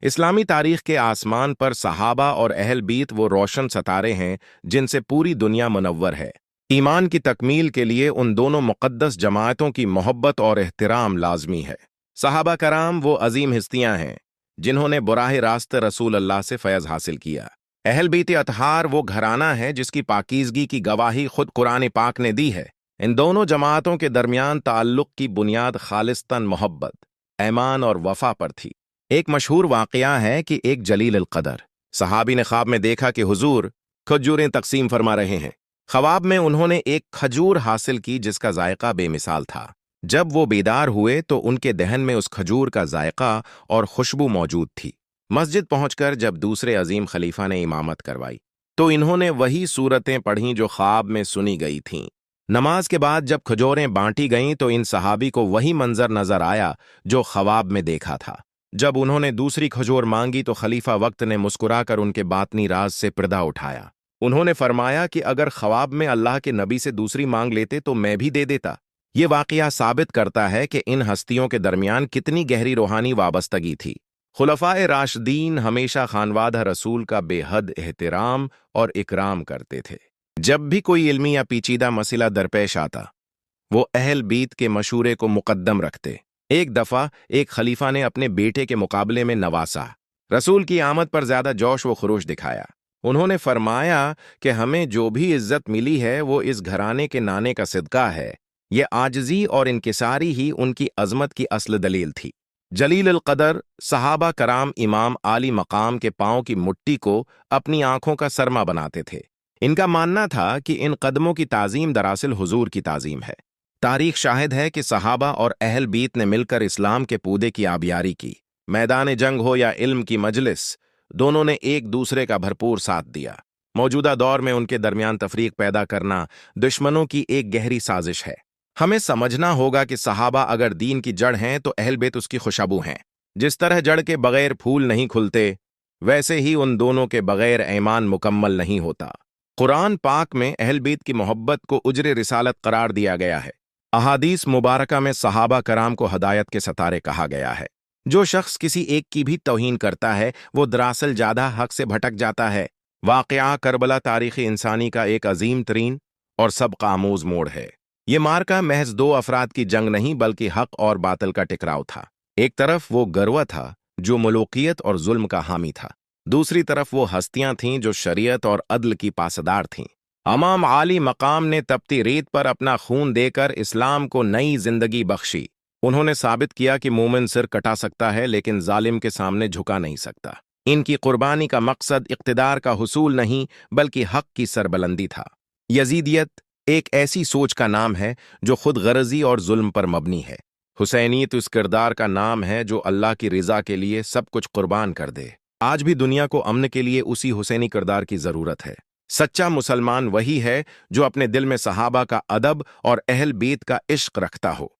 इस्लामी तारीख के आसमान पर सहाबा और अहल बीत वो रोशन सितारे हैं जिनसे पूरी दुनिया मुनव्वर है। ईमान की तकमील के लिए उन दोनों मुक़द्दस जमातों की मोहब्बत और एहतराम लाजमी है। सहाबा कराम वो अजीम हस्तियां हैं जिन्होंने बुराह रास्त रसूल अल्लाह से फैज़ हासिल किया। अहल बीत अतहार वो घराना है जिसकी पाकीज़गी की गवाही खुद कुरान पाक ने दी है। इन दोनों जमातों के दरमियान ताल्लुक़ की बुनियाद खालिस्तन मोहब्बत, ईमान और वफा पर थी। एक मशहूर वाक़या है कि एक जलील अल क़दर सहाबी ने ख्वाब में देखा कि हुजूर खजूरें तकसीम फरमा रहे हैं। ख्वाब में उन्होंने एक खजूर हासिल की जिसका जायका बेमिसाल था। जब वो बेदार हुए तो उनके दहन में उस खजूर का जायका और खुशबू मौजूद थी। मस्जिद पहुंचकर जब दूसरे अजीम खलीफा ने इमामत करवाई तो इन्होंने वही सूरतें पढ़ीं जो ख्वाब में सुनी गई थीं। नमाज के बाद जब खजूरें बांटी गईं तो इन सहाबी को वही मंजर नजर आया जो ख्वाब में देखा था। जब उन्होंने दूसरी खजूर मांगी तो खलीफा वक्त ने मुस्कुराकर उनके बातनी राज से पर्दा उठाया। उन्होंने फरमाया कि अगर ख्वाब में अल्लाह के नबी से दूसरी मांग लेते तो मैं भी दे देता। ये वाक़या साबित करता है कि इन हस्तियों के दरमियान कितनी गहरी रूहानी वाबस्तगी थी। खुलफाए राशिदीन हमेशा खानवादा रसूल का बेहद एहतराम और इकराम करते थे। जब भी कोई इल्मी या पेचीदा मसला दरपेश आता वो अहल बीत के मशूरे को मुकद्दम रखते। एक दफ़ा एक खलीफा ने अपने बेटे के मुकाबले में नवासा रसूल की आमद पर ज्यादा जोश व खरोश दिखाया। उन्होंने फरमाया कि हमें जो भी इज्जत मिली है वो इस घराने के नाने का सिदका है। ये आजिज़ी और इनकिसारी ही उनकी अजमत की असल दलील थी। जलील अल क़दर सहाबा कराम इमाम आली मकाम के पांव की मुट्ठी को अपनी आंखों का सरमा बनाते थे। इनका मानना था कि इन कदमों की ताज़ीम दरअसल हुजूर की ताज़ीम है। तारीख शाहिद है कि सहाबा और अहल बीत ने मिलकर इस्लाम के पूदे की आबियारी की। मैदान जंग हो या इल्म की मजलिस, दोनों ने एक दूसरे का भरपूर साथ दिया। मौजूदा दौर में उनके दरमियान तफरीक पैदा करना दुश्मनों की एक गहरी साजिश है। हमें समझना होगा कि सहाबा अगर दीन की जड़ हैं तो अहल बैत उसकी खुशबू हैं। जिस तरह जड़ के बगैर फूल नहीं खुलते वैसे ही उन दोनों के बगैर ईमान मुकम्मल नहीं होता। कुरान पाक में अहल बैत की मोहब्बत को उज्र रिसालत करार दिया गया है। अहादीस मुबारका में सहाबा कराम को हदायत के सितारे कहा गया है। जो शख्स किसी एक की भी तौहीन करता है वो दरअसल ज्यादा हक से भटक जाता है। वाक़या करबला तारीख़ी इंसानी का एक अजीम तरीन और सबका आमोज मोड़ है। ये मार्का महज दो अफराद की जंग नहीं बल्कि हक और बातिल का टकराव था। एक तरफ वो गरवा था जो मलूकियत और जुल्म का हामी था, दूसरी तरफ वो हस्तियां थीं जो शरीयत और अदल की पासदार थीं। इमाम आली मकाम ने तपती रेत पर अपना खून देकर इस्लाम को नई जिंदगी बख्शी। उन्होंने साबित किया कि मोमिन सिर कटा सकता है लेकिन जालिम के सामने झुका नहीं सकता। इनकी कुर्बानी का मकसद इक़्तिदार का हुसूल नहीं बल्कि हक की सरबलंदी था। यजीदियत एक ऐसी सोच का नाम है जो खुद गरजी और जुल्म पर मबनी है। हुसैनियत उस किरदार का नाम है जो अल्लाह की रिजा के लिए सब कुछ कुर्बान कर दे। आज भी दुनिया को अमन के लिए उसी हुसैनी किरदार की जरूरत है। सच्चा मुसलमान वही है जो अपने दिल में सहाबा का अदब और अहल बीत का इश्क रखता हो।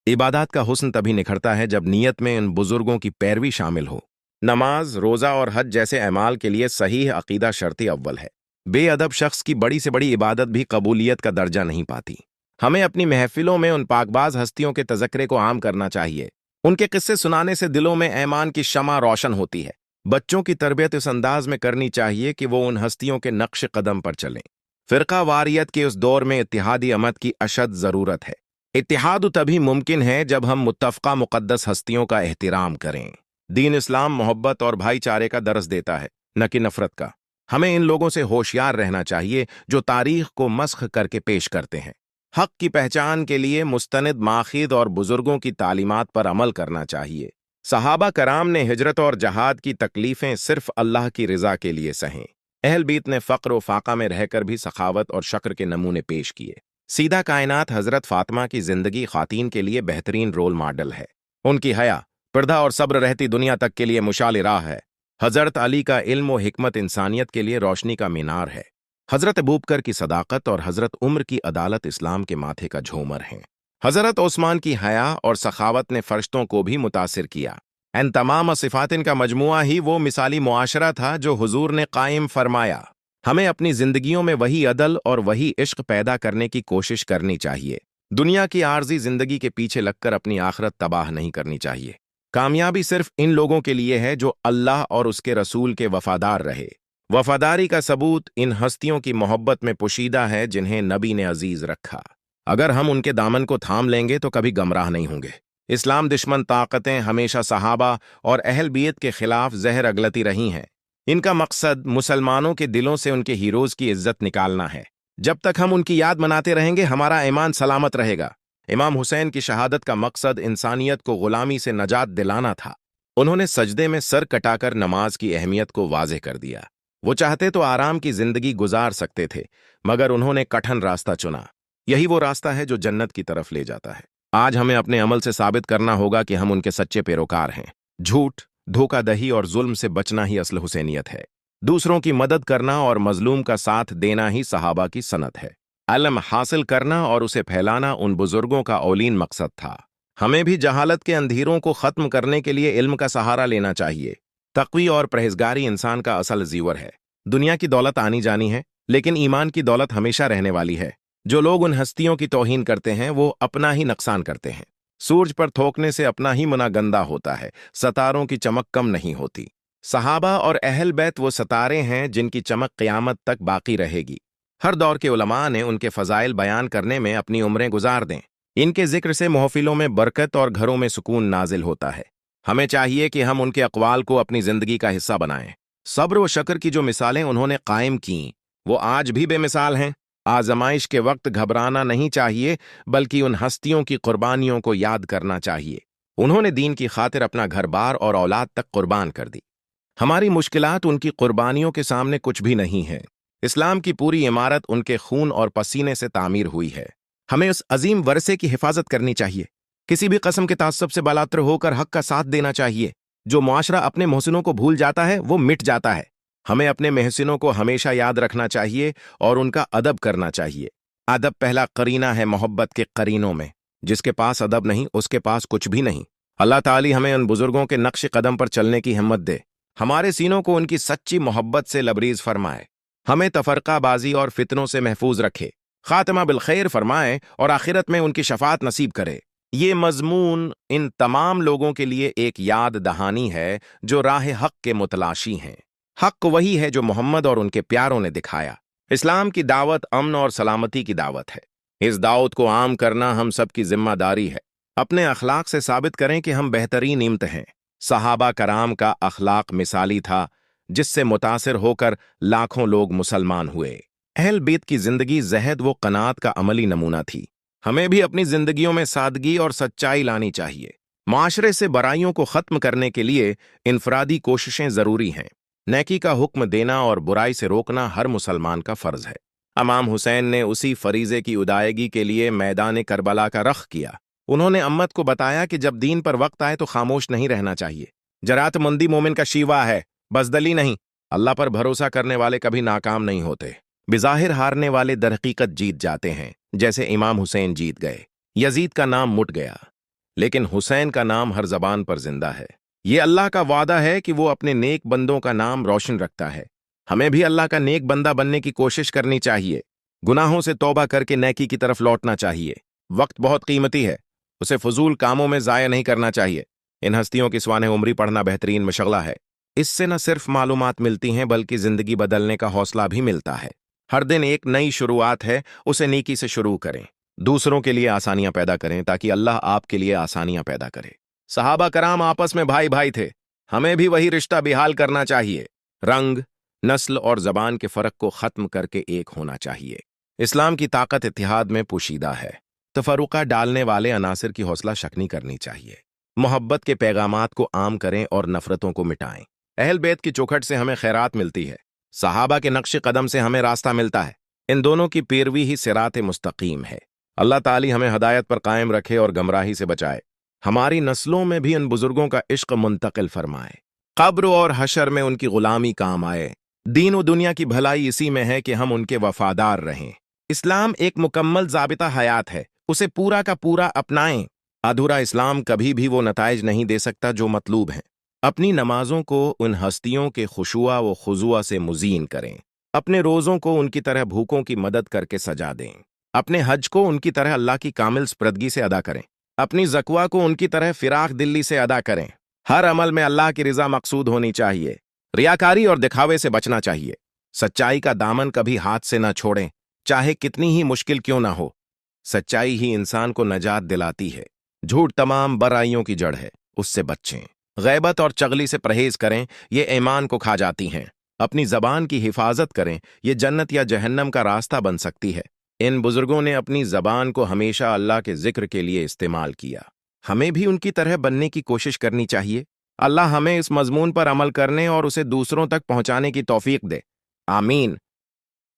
इबादत का हुस्न तभी निखरता है जब नीयत में इन बुजुर्गों की पैरवी शामिल हो। नमाज, रोज़ा और हज जैसे अमाल के लिए सही अकीदा शर्ती अव्वल है। बेअदब शख्स की बड़ी से बड़ी इबादत भी कबूलियत का दर्जा नहीं पाती। हमें अपनी महफिलों में उन पाकबाज हस्तियों के तज़क्रे को आम करना चाहिए। उनके किस्से सुनाने से दिलों में ईमान की शमा रोशन होती है। बच्चों की तरबियत इस अंदाज में करनी चाहिए कि वो उन हस्तियों के नक्श कदम पर चलें। फ़िरका वारियत के उस दौर में इत्तिहादी अमद की अशद ज़रूरत है। इत्तिहाद तभी मुमकिन है जब हम मुत्तफ़क़ा मुक़द्दस हस्तियों का एहतराम करें। दीन इस्लाम मोहब्बत और भाईचारे का दर्स देता है, न कि नफ़रत का। हमें इन लोगों से होशियार रहना चाहिए जो तारीख को मस्ख करके पेश करते हैं। हक की पहचान के लिए मुस्तनिद माखिद और बुजुर्गों की तालीमात पर अमल करना चाहिए। सहाबा कराम ने हिजरत और जहाद की तकलीफें सिर्फ अल्लाह की रज़ा के लिए सहें। अहल बीत ने फ़क्र व फाका में रहकर भी सखावत और शक्र के नमूने पेश किए। सीधा कायनात हज़रत फ़ातिमा की ज़िंदगी ख़ातीन के लिए बेहतरीन रोल मॉडल है। उनकी हया, पर्दा और सब्र रहती दुनिया तक के लिए मुशाल राह है। हज़रत अली का इल्म व हिकमत इंसानियत के लिए रोशनी का मीनार है। हज़रत अबूबकर की सदाकत और हज़रत उम्र की अदालत इस्लाम के माथे का झूमर हैं। हज़रत उस्मान की हया और सखावत ने फरिश्तों को भी मुतासिर किया। इन तमाम सिफ़ातिन का मजमुआ ही वो मिसाली मुआशरा था जो हुजूर ने कायम फरमाया। हमें अपनी ज़िंदगियों में वही अदल और वही इश्क पैदा करने की कोशिश करनी चाहिए। दुनिया की आर्जी ज़िंदगी के पीछे लगकर अपनी आखिरत तबाह नहीं करनी चाहिए। कामयाबी सिर्फ इन लोगों के लिए है जो अल्लाह और उसके रसूल के वफादार रहे। वफादारी का सबूत इन हस्तियों की मोहब्बत में पोशीदा है जिन्हें नबी ने अजीज रखा। अगर हम उनके दामन को थाम लेंगे तो कभी गमराह नहीं होंगे। इस्लाम दुश्मन ताकतें हमेशा सहाबा और अहल बीत के खिलाफ जहर अगलती रही हैं। इनका मकसद मुसलमानों के दिलों से उनके हीरोज की इज्जत निकालना है। जब तक हम उनकी याद मनाते रहेंगे हमारा ईमान सलामत रहेगा। इमाम हुसैन की शहादत का मकसद इंसानियत को गुलामी से नजात दिलाना था। उन्होंने सजदे में सर कटाकर नमाज की अहमियत को वाज़ेह कर दिया। वो चाहते तो आराम की जिंदगी गुजार सकते थे, मगर उन्होंने कठिन रास्ता चुना। यही वो रास्ता है जो जन्नत की तरफ ले जाता है। आज हमें अपने अमल से साबित करना होगा कि हम उनके सच्चे पैरोकार हैं। झूठ, धोखाधड़ी और जुल्म से बचना ही असल हुसैनियत है। दूसरों की मदद करना और मजलूम का साथ देना ही सहाबा की सनत है। इल्म हासिल करना और उसे फैलाना उन बुजुर्गों का औलीन मकसद था। हमें भी जहालत के अंधेरों को खत्म करने के लिए इल्म का सहारा लेना चाहिए। तक़वी और परहेजगारी इंसान का असल जीवर है। दुनिया की दौलत आनी जानी है, लेकिन ईमान की दौलत हमेशा रहने वाली है। जो लोग उन हस्तियों की तौहीन करते हैं वो अपना ही नुकसान करते हैं। सूरज पर थोकने से अपना ही मुना गंदा होता है, सितारों की चमक कम नहीं होती। सहाबा और अहल बैत वो सितारे हैं जिनकी चमक क़यामत तक बाकी रहेगी। हर दौर के उलमा ने उनके फ़ज़ाइल बयान करने में अपनी उम्रें गुजार दें। इनके जिक्र से महफिलों में बरकत और घरों में सुकून नाजिल होता है। हमें चाहिए कि हम उनके अक़वाल को अपनी ज़िंदगी का हिस्सा बनाएं। सब्र व शक्र की जो मिसालें उन्होंने कायम की वो आज भी बेमिसाल हैं। आजमाइश के वक्त घबराना नहीं चाहिए, बल्कि उन हस्तियों की कुर्बानियों को याद करना चाहिए। उन्होंने दीन की खातिर अपना घर बार और औलाद तक कुर्बान कर दी। हमारी मुश्किलात उनकी कुर्बानियों के सामने कुछ भी नहीं है। इस्लाम की पूरी इमारत उनके खून और पसीने से तामीर हुई है। हमें उस अजीम वरसे की हिफाजत करनी चाहिए। किसी भी कस्म के तासुब से बालातर होकर हक का साथ देना चाहिए। जो मुआशरा अपने मोहसिनों को भूल जाता है वो मिट जाता है। हमें अपने महसिनों को हमेशा याद रखना चाहिए और उनका अदब करना चाहिए। अदब पहला करीना है मोहब्बत के करीनों में। जिसके पास अदब नहीं उसके पास कुछ भी नहीं। अल्लाह ताली हमें उन बुजुर्गों के नक्श कदम पर चलने की हिम्मत दे। हमारे सीनों को उनकी सच्ची मोहब्बत से लबरीज फरमाए। हमें तफरकाबाजी और फितनों से महफूज रखे। खातिमा बिलखैर फरमाए और आखिरत में उनकी शफात नसीब करे। ये मजमून इन तमाम लोगों के लिए एक याद दहानी है जो राह हक के मुतलाशी हैं। हक वही है जो मोहम्मद और उनके प्यारों ने दिखाया। इस्लाम की दावत अमन और सलामती की दावत है। इस दावत को आम करना हम सब की जिम्मेदारी है। अपने अखलाक से साबित करें कि हम बेहतरीन इम्त हैं। सहाबा कराम का अखलाक मिसाली था, जिससे मुतासिर होकर लाखों लोग मुसलमान हुए। अहल बीत की जिंदगी जहद व कनात का अमली नमूना थी। हमें भी अपनी जिंदगियों में सादगी और सच्चाई लानी चाहिए। माशरे से बुराइयों को खत्म करने के लिए इनफरादी कोशिशें जरूरी हैं। नेकी का हुक्म देना और बुराई से रोकना हर मुसलमान का फर्ज है। इमाम हुसैन ने उसी फरीजे की उदायगी के लिए मैदान करबला का रख किया। उन्होंने अम्मत को बताया कि जब दीन पर वक्त आए तो खामोश नहीं रहना चाहिए। जरातमंदी मोमिन का शीवा है, बजदली नहीं। अल्लाह पर भरोसा करने वाले कभी नाकाम नहीं होते। बिज़ाहिर हारने वाले दरहकीकत जीत जाते हैं, जैसे इमाम हुसैन जीत गए। यजीद का नाम मुट गया, लेकिन हुसैन का नाम हर जबान पर जिंदा है। ये अल्लाह का वादा है कि वो अपने नेक बंदों का नाम रोशन रखता है। हमें भी अल्लाह का नेक बंदा बनने की कोशिश करनी चाहिए। गुनाहों से तौबा करके नेकी की तरफ लौटना चाहिए। वक्त बहुत कीमती है, उसे फजूल कामों में ज़ाया नहीं करना चाहिए। इन हस्तियों की स्वाने उम्री पढ़ना बेहतरीन मशगला है। इससे न सिर्फ मालूमात मिलती हैं बल्कि जिंदगी बदलने का हौसला भी मिलता है। हर दिन एक नई शुरुआत है, उसे नेकी से शुरू करें। दूसरों के लिए आसानियां पैदा करें ताकि अल्लाह आपके लिए आसानियां पैदा करे। सहाबा कराम आपस में भाई भाई थे। हमें भी वही रिश्ता बिहाल करना चाहिए। रंग, नस्ल और जबान के फर्क को खत्म करके एक होना चाहिए। इस्लाम की ताकत इत्तिहाद में पोशीदा है। तफरुका डालने वाले अनासिर की हौसला शकनी करनी चाहिए। मोहब्बत के पैगामात को आम करें और नफरतों को मिटाएं। अहल बैत की चौखट से हमें खैरात मिलती है। सहाबा के नक्श कदम से हमें रास्ता मिलता है। इन दोनों की पैरवी ही सिरात मुस्तकीम है। अल्लाह ताली हमें हदायत पर कायम रखे और गमराही से बचाए। हमारी नस्लों में भी इन बुजुर्गों का इश्क मुंतकिल फरमाए। कब्र और हशर में उनकी गुलामी काम आए। दीन व दुनिया की भलाई इसी में है कि हम उनके वफादार रहें। इस्लाम एक मुकम्मल ज़ाबिता हयात है, उसे पूरा का पूरा अपनाएं। अधूरा इस्लाम कभी भी वो नताइज नहीं दे सकता जो मतलूब हैं। अपनी नमाजों को उन हस्तियों के खुशुआ व खुजुआ से मुज़ीन करें। अपने रोज़ों को उनकी तरह भूखों की मदद करके सजा दें। अपने हज को उनकी तरह अल्लाह की कामिल स्प्रदगी से अदा करें। अपनी ज़कवा को उनकी तरह फिराक दिल्ली से अदा करें। हर अमल में अल्लाह की रिजा मकसूद होनी चाहिए। रियाकारी और दिखावे से बचना चाहिए। सच्चाई का दामन कभी हाथ से न छोड़ें, चाहे कितनी ही मुश्किल क्यों ना हो। सच्चाई ही इंसान को नजात दिलाती है। झूठ तमाम बुराइयों की जड़ है, उससे बचें। गैबत और चगली से परहेज करें, ये ईमान को खा जाती हैं। अपनी जबान की हिफाजत करें, ये जन्नत या जहन्नम का रास्ता बन सकती है। इन बुजुर्गों ने अपनी जबान को हमेशा अल्लाह के जिक्र के लिए इस्तेमाल किया। हमें भी उनकी तरह बनने की कोशिश करनी चाहिए। अल्लाह हमें इस मजमून पर अमल करने और उसे दूसरों तक पहुंचाने की तौफीक दे। आमीन।